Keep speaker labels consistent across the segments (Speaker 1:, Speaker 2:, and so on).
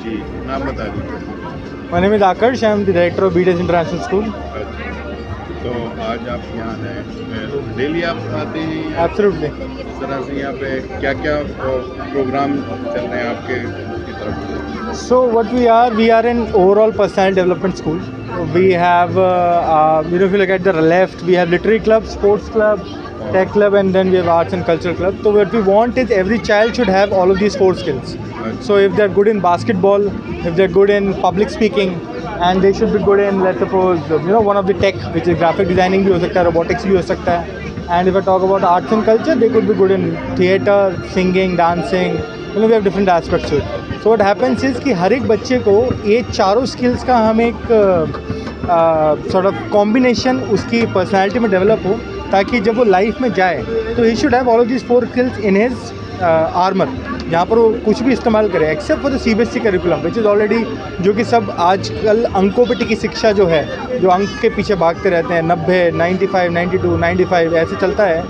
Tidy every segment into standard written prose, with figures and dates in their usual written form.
Speaker 1: जी, नाम बता दीजिए।
Speaker 2: My name is Akash. I am the director of BTS International School.
Speaker 1: तो आज आप यहाँ हैं, डेली आप आते हैं या
Speaker 2: Absolutely.
Speaker 1: इस तरह से यहाँ पे क्या क्या प्रोग्राम चल रहे हैं आपके की तरफ से?
Speaker 2: So what we are an overall personality development school. We have, if you look at the left, we have literary club, sports club, tech club, and then we have arts and cultural club. So what we want is every child should have all of these 4 skills. So if they're good in basketball, if they're good in public speaking, and they should be good in, let's suppose, one of the tech, which is graphic designing भी हो सकता है, robotics भी हो सकता है. And if I talk about arts and culture, they could be good in theatre, singing, dancing. We have different aspects to it. So what happens is कि हर एक बच्चे को ये चारों skills का हम एक sort of combination उसकी personality में develop हो, ताकि जब वो लाइफ में जाए तो he should have all of this 4 skills in his armour, जहाँ पर वो कुछ भी इस्तेमाल करे except for the CBSE curriculum which is already, जो कि सब आजकल अंकों पे टिकी शिक्षा जो है, जो अंक के पीछे भागते रहते हैं, 90, 95, 92, 95 ऐसे चलता है,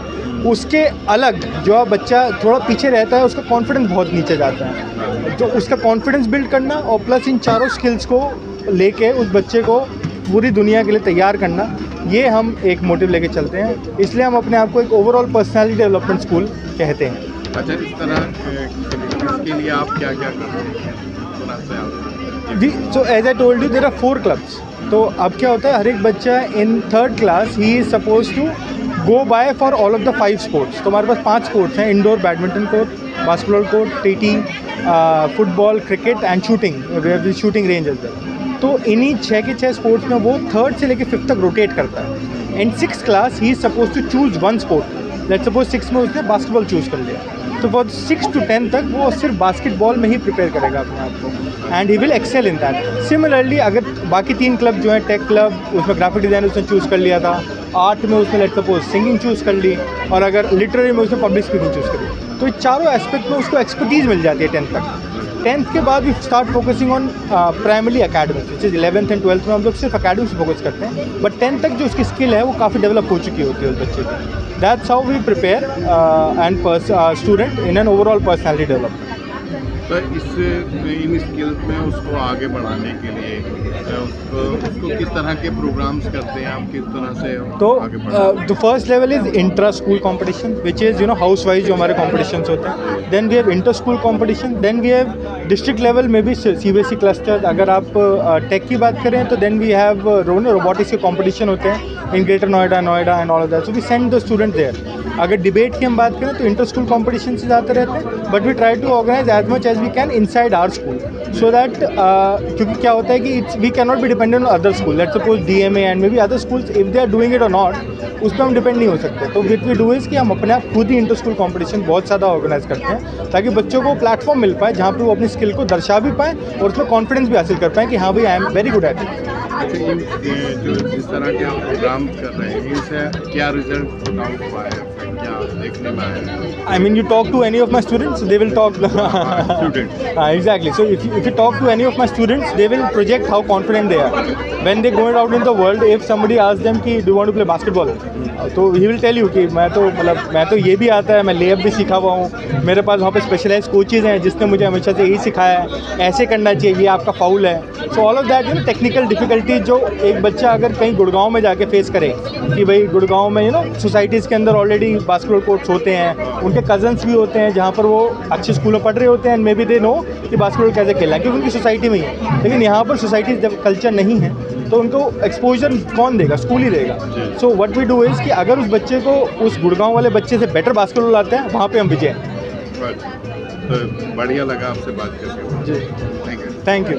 Speaker 2: उसके अलग जो बच्चा थोड़ा पीछे रहता है उसका कॉन्फिडेंस बहुत नीचे जाता है. तो उसका कॉन्फिडेंस बिल्ड करना और प्लस इन चारों स्किल्स को लेके उस बच्चे को पूरी दुनिया के लिए तैयार करना, ये हम एक मोटिव लेके चलते हैं. इसलिए हम अपने आप को एक ओवरऑल पर्सनालिटी डेवलपमेंट स्कूल कहते हैं.
Speaker 1: अच्छा, इस तरह इसके लिए आप क्या क्या करते हैं?
Speaker 2: So as I told you there are 4 clubs. तो अब क्या होता है, हर एक बच्चा इन 3rd क्लास ही is suppose to go by for all of the 5 sports. तो हमारे पास 5 स्पोर्ट्स हैं: indoor badminton court, basketball court, TT, football, cricket and shooting. We have the shooting range as well. तो इन्हीं 6 के 6 sports में वो 3rd से लेकर 5th तक रोटेट करता है. इन 6th क्लास ही is suppose to choose 1 sport. Let's suppose 6 में उसने बास्केटबॉल चूज़ कर लिया, तो फॉर 6 to 10 तक वो सिर्फ बास्केटबॉल में ही प्रिपेयर करेगा अपने आप को, and he will excel in that. Similarly अगर बाकी 3 क्लब जो हैं, टेक क्लब, उसमें ग्राफिक डिज़ाइन उसने चूज़ कर लिया था, आर्ट में उसने लेट्स सपोज सिंगिंग चूज़ कर ली, और अगर लिटरेरी में उसने पब्लिक स्पीकिंग चूज़ कर ली, तो चारों एस्पेक्ट में उसको एक्सपर्टीज़ मिल जाती है 10th तक. 10th के बाद we start focusing on primary academics, which is 11th and 12th में हम लोग सिर्फ अकेडमिक्स फोकस करते हैं. बट 10th तक जो उसकी स्किल है वो काफ़ी डेवलप हो चुकी होती है उस बच्चे की. That's how we prepare and student in an overall personality development.
Speaker 1: तो इन स्किल्स में उसको आगे बढ़ाने के लिए उसको किस तरह के प्रोग्राम्स करते हैं आप, किस तरह से
Speaker 2: तो
Speaker 1: आगे बढ़ाते हैं?
Speaker 2: The first level is intra school competition, which is house wise जो हमारे कॉम्पिटिशन्स होते हैं. Then we have inter school competition. Then we have district level में भी CBSE क्लस्टर. अगर आप टेक की बात करें तो देन वी हैव रोबोटिक्स के कॉम्पिटिशन होते हैं in greater Noida and all of that. So we send the student there. अगर डिबेट की हम बात करें तो इंटर स्कूल कॉम्पिटिशन से जाते रहते हैं, but we try to organise as much as we can inside our school, so that क्योंकि क्या होता है कि we can not be dependent on other school. Let's suppose DMA and may be other schools, if they are doing it और not, उस पर हम depend नहीं हो सकते. तो विट वी डू इज़ कि हम अपने आप खुद ही इंटर स्कूल कॉम्पिटिशन बहुत ज़्यादा ऑर्गेनाइज करते हैं, ताकि बच्चों को प्लेटफॉर्म मिल पाए जहाँ पर वो अपनी स्किल को दर्शा भी पाएँ और उसमें कॉन्फिडेंस भी हासिल कर पाएँ कि हाँ भाई I am very good at it.
Speaker 1: जो जिस तरह के आप प्रोग्राम कर रहे हैं, इनसे क्या रिजल्ट हुआ है, क्या देखने में आया है?
Speaker 2: I mean, you talk to any of my students, they will talk.
Speaker 1: Students.
Speaker 2: Exactly. So if you talk to any of my students, they will project how confident they are. When they go out in the world, if somebody asks them कि do you want to play basketball, तो he will tell you कि मैं तो ये भी आता है, मैं लेअप भी सीखा हुआ हूँ, मेरे पास वहाँ पे स्पेशलाइज कोचेज़ हैं जिसने मुझे हमेशा से यही सिखाया है, ऐसे करना चाहिए, ये आपका फाउल है. So all of that technical difficulties जो एक बच्चा अगर कहीं गुड़गांव में जाके फेस करे, कि भाई गुड़गांव में सोसाइटीज़ के अंदर ऑलरेडी बास्केटबॉल कोर्ट्स होते हैं, उनके कज़न्स भी होते हैं जहाँ पर वो अच्छे स्कूलों में पढ़ रहे होते हैं, and may B they know कि बास्केटबॉल कैसे खेलना है, क्योंकि उनकी सोसाइटी में ही है. लेकिन यहाँ पर सोसाइटी जब कल्चर नहीं है तो उनको एक्सपोजर कौन देगा, स्कूल ही देगा. So what we do is कि अगर उस बच्चे को उस गुड़गांव वाले बच्चे से बेटर बास्केटबॉल आते हैं, वहाँ पे हम विजय.
Speaker 1: तो बढ़िया लगा आपसे बात करके.
Speaker 2: जी,
Speaker 1: थैंक यू.
Speaker 2: Thank you.